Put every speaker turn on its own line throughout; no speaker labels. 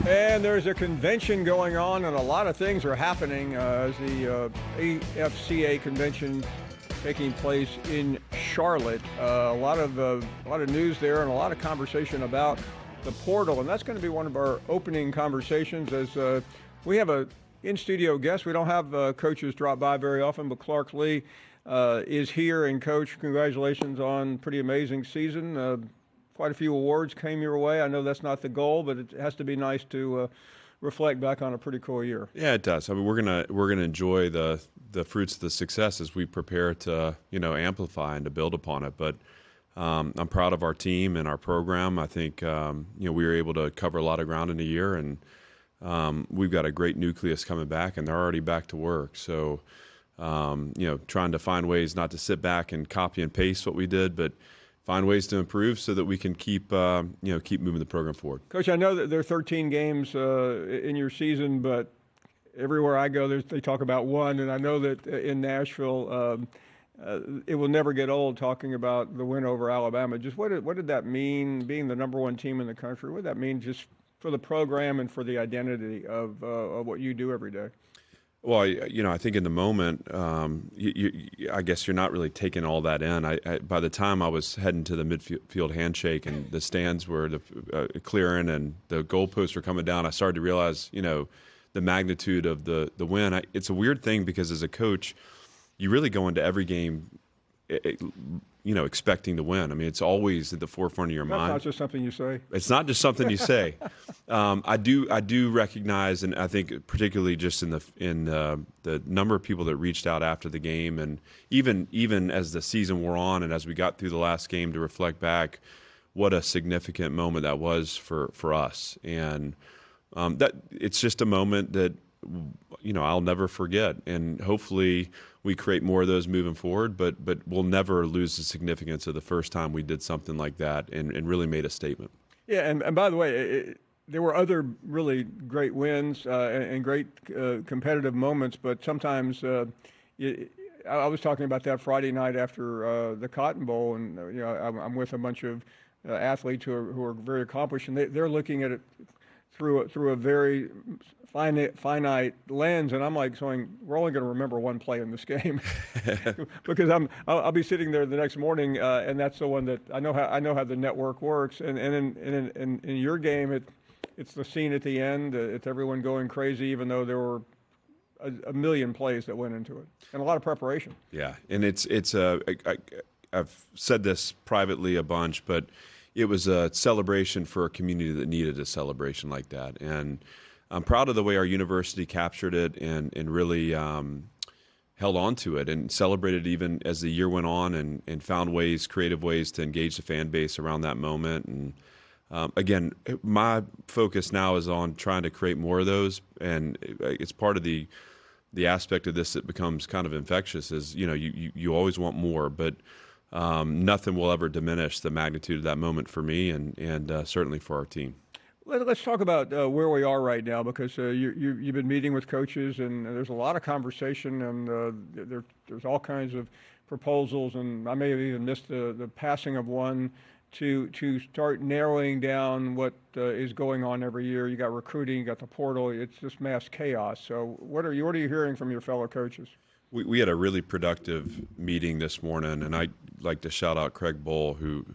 And there's a convention going on, and a lot of things are happening as the AFCA convention taking place in Charlotte. A lot of news there, and a lot of conversation about the portal, and that's going to be one of our opening conversations. As we have a in-studio guest, we don't have coaches drop by very often, but Clark Lea is here. And Coach, congratulations on a pretty amazing season. Quite a few awards came your way. I know that's not the goal, but it has to be nice to reflect back on a pretty cool year.
Yeah, it does. I mean, we're gonna enjoy the fruits of the success as we prepare to amplify and to build upon it. But I'm proud of our team and our program. I think we were able to cover a lot of ground in a year, and we've got a great nucleus coming back, and they're already back to work. So trying to find ways not to sit back and copy and paste what we did, but find ways to improve so that we can keep moving the program forward.
Coach, I know that there are 13 games in your season, but everywhere I go, they talk about one, and I know that in Nashville, it will never get old talking about the win over Alabama. Just what did that mean, being the number one team in the country? What did that mean just for the program and for the identity of what you do every day?
Well, I think in the moment, I guess you're not really taking all that in. By the time I was heading to the midfield handshake and the stands were clearing and the goalposts were coming down, I started to realize, the magnitude of the win. It's a weird thing because as a coach, you really go into every game, expecting to win. I mean, it's always at the forefront of your mind.
That's not just something you say.
It's not just something you say. I do recognize, and I think particularly just in the number of people that reached out after the game, and even as the season wore on, and as we got through the last game to reflect back, what a significant moment that was for us. And that it's just a moment that I'll never forget, and hopefully we create more of those moving forward, but we'll never lose the significance of the first time we did something like that and really made a statement. Yeah,
and by the way, there were other really great wins and great competitive moments, but sometimes I was talking about that Friday night after the Cotton Bowl, and I'm with a bunch of athletes who are very accomplished, and they're looking at it through a very finite lens, and I'm like saying, we're only going to remember one play in this game because I'll be sitting there the next morning, and that's the one that I know how the network works, and in your game, it's the scene at the end. It's everyone going crazy, even though there were a million plays that went into it and a lot of preparation.
Yeah, and I've said this privately a bunch, but it was a celebration for a community that needed a celebration like that. And I'm proud of the way our university captured it and really held on to it and celebrated even as the year went on and found creative ways to engage the fan base around that moment. And again, my focus now is on trying to create more of those. And it's part of the aspect of this that becomes kind of infectious is, you always want more, but nothing will ever diminish the magnitude of that moment for me and certainly for our team.
Let's talk about where we are right now, because you've been meeting with coaches, and there's a lot of conversation, and there's all kinds of proposals, and I may have even missed the passing of one to start narrowing down what is going on every year. You got recruiting, you got the portal. It's just mass chaos. So what are you hearing from your fellow coaches?
We had a really productive meeting this morning, and I'd like to shout out Craig Bull, who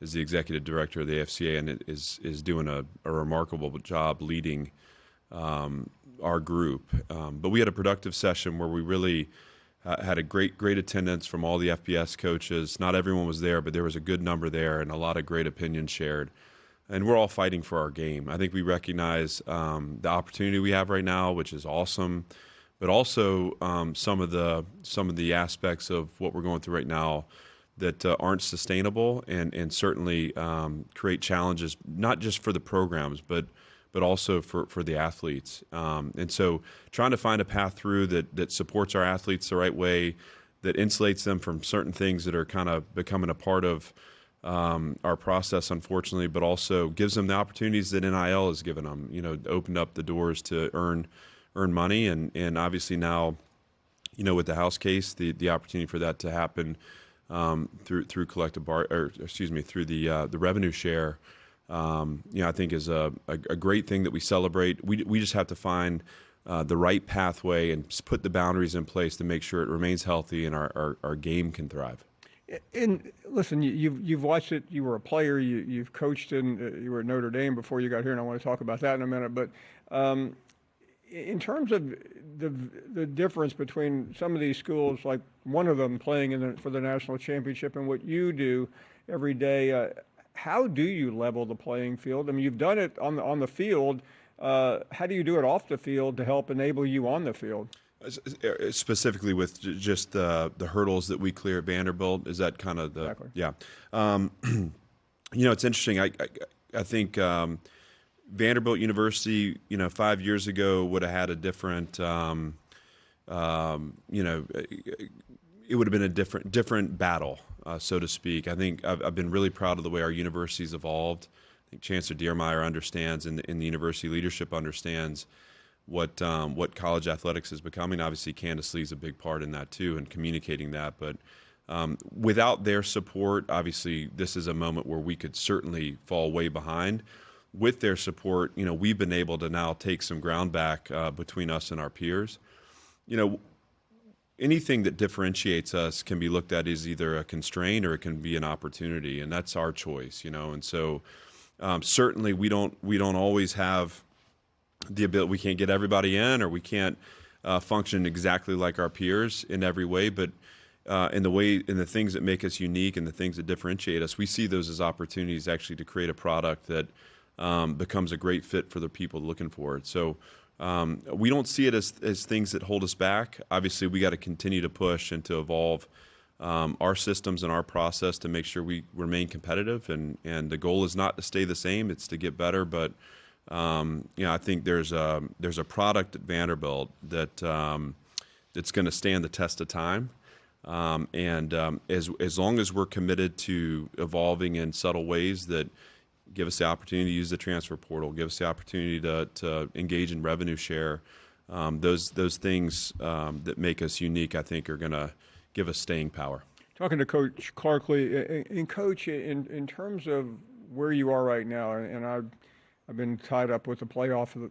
is the executive director of the AFCA and is doing a remarkable job leading our group. But we had a productive session where we really had a great attendance from all the FBS coaches. Not everyone was there, but there was a good number there and a lot of great opinions shared. And we're all fighting for our game. I think we recognize the opportunity we have right now, which is awesome, but also some of the aspects of what we're going through right now that aren't sustainable and certainly create challenges, not just for the programs, but also for the athletes. And so trying to find a path through that supports our athletes the right way, that insulates them from certain things that are kind of becoming a part of our process, unfortunately, but also gives them the opportunities that NIL has given them, opened up the doors to earn money. And obviously now, with the House case, the opportunity for that to happen through collective through the revenue share I think is a great thing that we celebrate. We just have to find the right pathway and put the boundaries in place to make sure it remains healthy and our game can thrive.
And listen, you've watched it. You were a player. You've coached you were at Notre Dame before you got here, and I want to talk about that in a minute. But in terms of the difference between some of these schools, like one of them playing for the national championship, and what you do every day, how do you level the playing field? I mean, you've done it on the field. How do you do it off the field to help enable you on the field?
Specifically with just the hurdles that we clear at Vanderbilt, is that kind of the
Exactly.
Yeah. It's interesting. I think Vanderbilt University, 5 years ago would have had a different, it would have been a different battle, so to speak. I think I've been really proud of the way our university's evolved. I think Chancellor Diermeyer understands, and the university leadership understands what college athletics is becoming. Obviously, Candace Lee's a big part in that too, and communicating that. But without their support, obviously, this is a moment where we could certainly fall way behind. With their support, we've been able to now take some ground back between us and our peers. Anything that differentiates us can be looked at as either a constraint or it can be an opportunity, and that's our choice. And so certainly we don't always have the ability. We can't get everybody in, or we can't function exactly like our peers in every way, but in the things that make us unique and the things that differentiate us, we see those as opportunities actually to create a product that becomes a great fit for the people looking for it. So we don't see it as things that hold us back. Obviously, we got to continue to push and to evolve our systems and our process to make sure we remain competitive. And the goal is not to stay the same; it's to get better. But I think there's a product at Vanderbilt that's going to stand the test of time. As long as we're committed to evolving in subtle ways that give us the opportunity to use the transfer portal, give us the opportunity to engage in revenue share, those things that make us unique, I think, are going to give us staying power.
Talking to Coach Clark Lea, and Coach, in terms of where you are right now, and I've been tied up with the playoff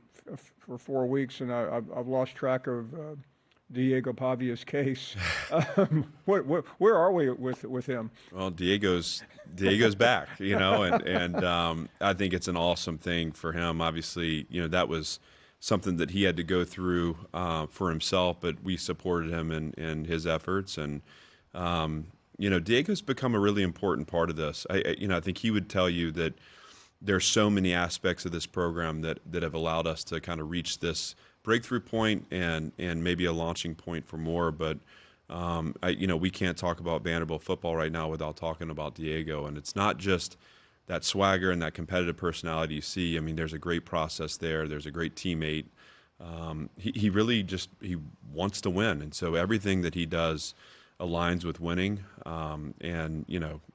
for 4 weeks, and I've lost track of Diego Pavia's case. Where are we with him?
Well, Diego's back, and I think it's an awesome thing for him. Obviously, that was something that he had to go through for himself, but we supported him in his efforts. And Diego's become a really important part of this. I think he would tell you that there's so many aspects of this program that have allowed us to kind of reach this breakthrough point and maybe a launching point for more. But we can't talk about Vanderbilt football right now without talking about Diego. And it's not just that swagger and that competitive personality you see. I mean, there's a great process there. There's a great teammate. He really he wants to win, and so everything that he does aligns with winning.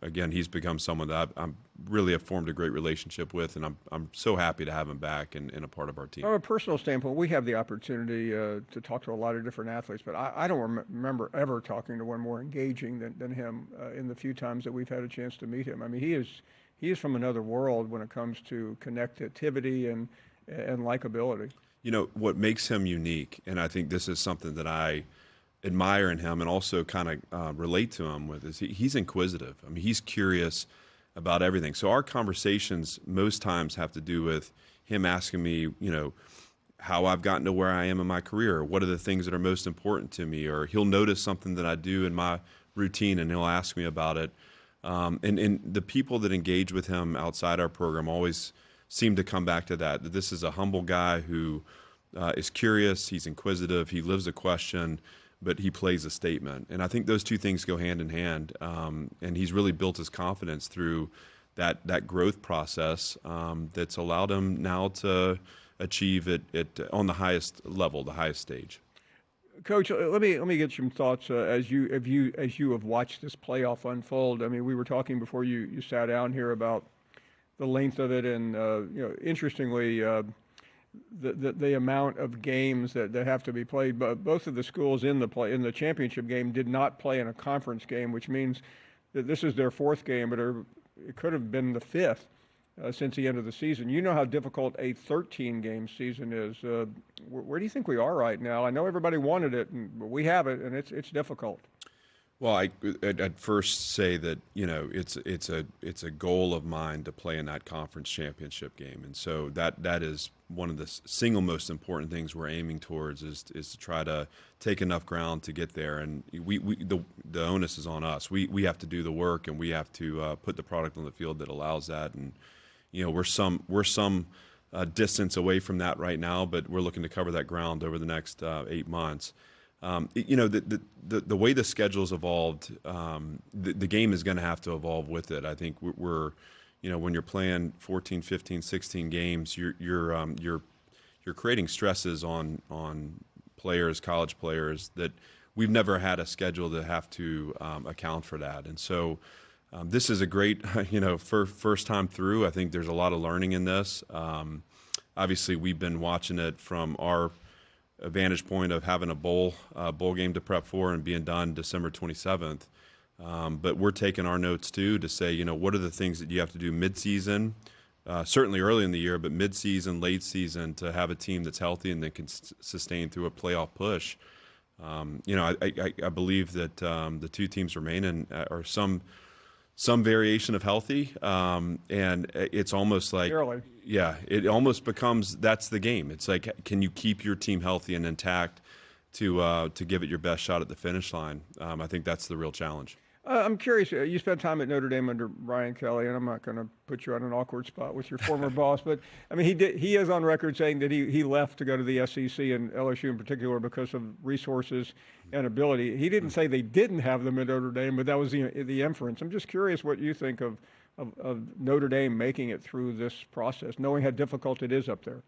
Again, he's become someone that I'm really have formed a great relationship with, and I'm so happy to have him back and a part of our team.
From a personal standpoint, we have the opportunity to talk to a lot of different athletes, but I don't remember ever talking to one more engaging than him in the few times that we've had a chance to meet him. I mean, he is from another world when it comes to connectivity and likability.
What makes him unique, and I think this is something that I admire in him and also kind of relate to him with, is he's inquisitive. I mean, he's curious about everything. So our conversations most times have to do with him asking me, how I've gotten to where I am in my career. What are the things that are most important to me? Or he'll notice something that I do in my routine and he'll ask me about it. And the people that engage with him outside our program always seem to come back to that this is a humble guy who is curious, he's inquisitive, he lives a question, but he plays a statement. And I think those two things go hand in hand. And he's really built his confidence through that growth process that's allowed him now to achieve it on the highest level, the highest stage.
Coach, let me get some thoughts as you have watched this playoff unfold. I mean, we were talking before you sat down here about the length of it, and interestingly, the amount of games that have to be played. But both of the schools in the championship game did not play in a conference game, which means that this is their fourth game, but it could have been the fifth. since the end of the season. You know how difficult a 13-game season is. Where do you think we are right now? I know everybody wanted it, but we have it, and it's difficult.
Well, I'd first say that it's a goal of mine to play in that conference championship game, and so that is one of the single most important things we're aiming towards is to try to take enough ground to get there. And the onus is on us. We have to do the work, and we have to put the product on the field that allows that. And we're some distance away from that right now, but we're looking to cover that ground over the next 8 months. The way the schedule's evolved, the game is going to have to evolve with it. I think we're when you're playing 14, 15, 16 games, you're creating stresses on players, college players, that we've never had a schedule to have to account for that. And so this is a great, first time through. I think there's a lot of learning in this. Obviously, we've been watching it from our a vantage point of having a bowl game to prep for and being done December 27th. But we're taking our notes too to say, what are the things that you have to do mid-season, certainly early in the year, but mid-season, late season, to have a team that's healthy and that can sustain through a playoff push. I believe that the two teams remaining are some variation of healthy, and it's almost like,
Barely.
yeah, it almost becomes that's the game. It's like, can you keep your team healthy and intact to give it your best shot at the finish line? I think that's the real challenge.
I'm curious. You spent time at Notre Dame under Brian Kelly, and I'm not going to put you on an awkward spot with your former boss, but I mean, he is on record saying that he left to go to the SEC and LSU in particular because of resources and ability. He didn't say they didn't have them at Notre Dame, but that was the inference. I'm just curious what you think of Notre Dame making it through this process, knowing how difficult it is up there.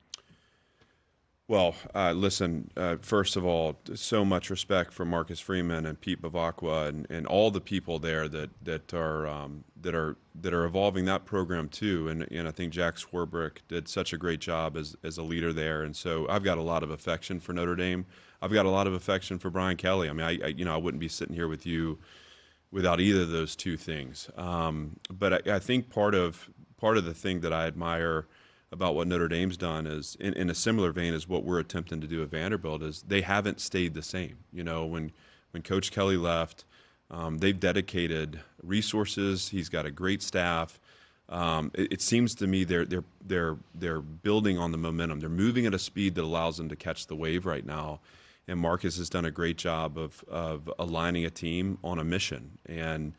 Well, listen, first of all, so much respect for Marcus Freeman and Pete Bavacqua and all the people there that are evolving that program too. And I think Jack Swarbrick did such a great job as a leader there. And so I've got a lot of affection for Notre Dame. I've got a lot of affection for Brian Kelly. I mean, I wouldn't be sitting here with you without either of those two things. But I think part of the thing that I admire about what Notre Dame's done is, in a similar vein as what we're attempting to do at Vanderbilt, is they haven't stayed the same. When Coach Kelly left, they've dedicated resources. He's got a great staff. It seems to me they're building on the momentum. They're moving at a speed that allows them to catch the wave right now. And Marcus has done a great job of aligning a team on a mission. And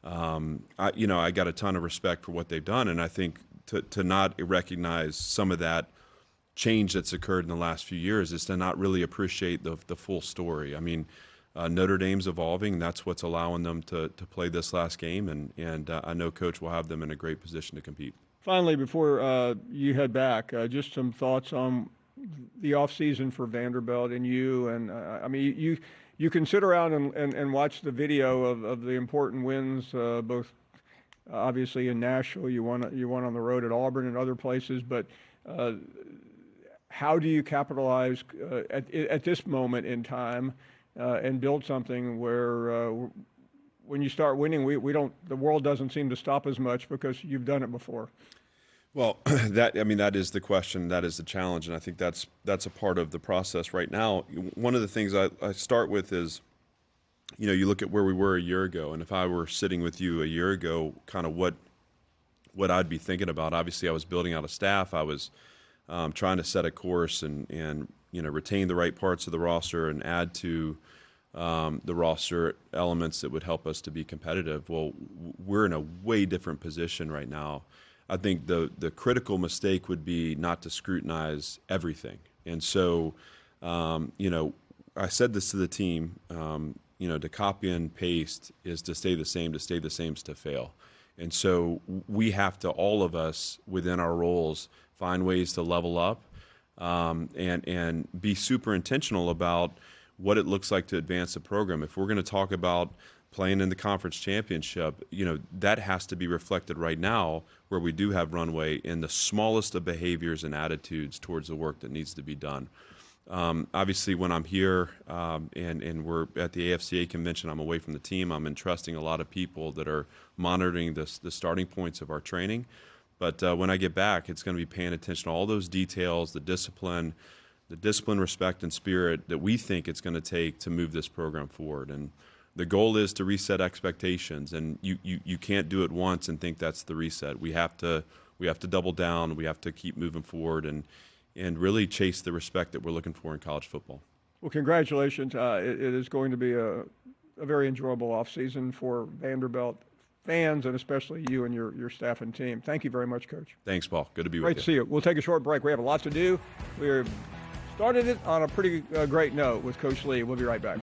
I got a ton of respect for what they've done, and I think to not recognize some of that change that's occurred in the last few years is to not really appreciate the full story. I mean, Notre Dame's evolving, and that's what's allowing them to play this last game, and I know Coach will have them in a great position to compete.
Finally, before you head back, just some thoughts on the off season for Vanderbilt and you. And I mean, you can sit around and watch the video of the important wins, both obviously in Nashville. You won on the road at Auburn and other places, but how do you capitalize at this moment in time and build something where when you start winning, the world doesn't seem to stop as much because you've done it before?
Well, that is the question, that is the challenge, and I think that's a part of the process right now. One of the things I start with is, you look at where we were a year ago, and if I were sitting with you a year ago, kind of what I'd be thinking about. Obviously, I was building out a staff. I was trying to set a course and retain the right parts of the roster and add to the roster elements that would help us to be competitive. Well, we're in a way different position right now. I think the critical mistake would be not to scrutinize everything. And so, I said this to the team, to copy and paste is to stay the same is to fail. And so we have to, all of us within our roles, find ways to level up and be super intentional about what it looks like to advance the program. If we're going to talk about playing in the conference championship, that has to be reflected right now where we do have runway in the smallest of behaviors and attitudes towards the work that needs to be done. Obviously, when I'm here and we're at the AFCA convention, I'm away from the team. I'm entrusting a lot of people that are monitoring the starting points of our training. But when I get back, it's going to be paying attention to all those details, the discipline, respect, and spirit that we think it's going to take to move this program forward. And the goal is to reset expectations, and you can't do it once and think that's the reset. We have to double down. We have to keep moving forward and really chase the respect that we're looking for in college football.
Well, congratulations. It is going to be a very enjoyable offseason for Vanderbilt fans, and especially you and your staff and team. Thank you very much, Coach.
Thanks, Paul. Good to be with you.
Great to see you. We'll take a short break. We have a lot to do. We started it on a pretty great note with Coach Lea. We'll be right back.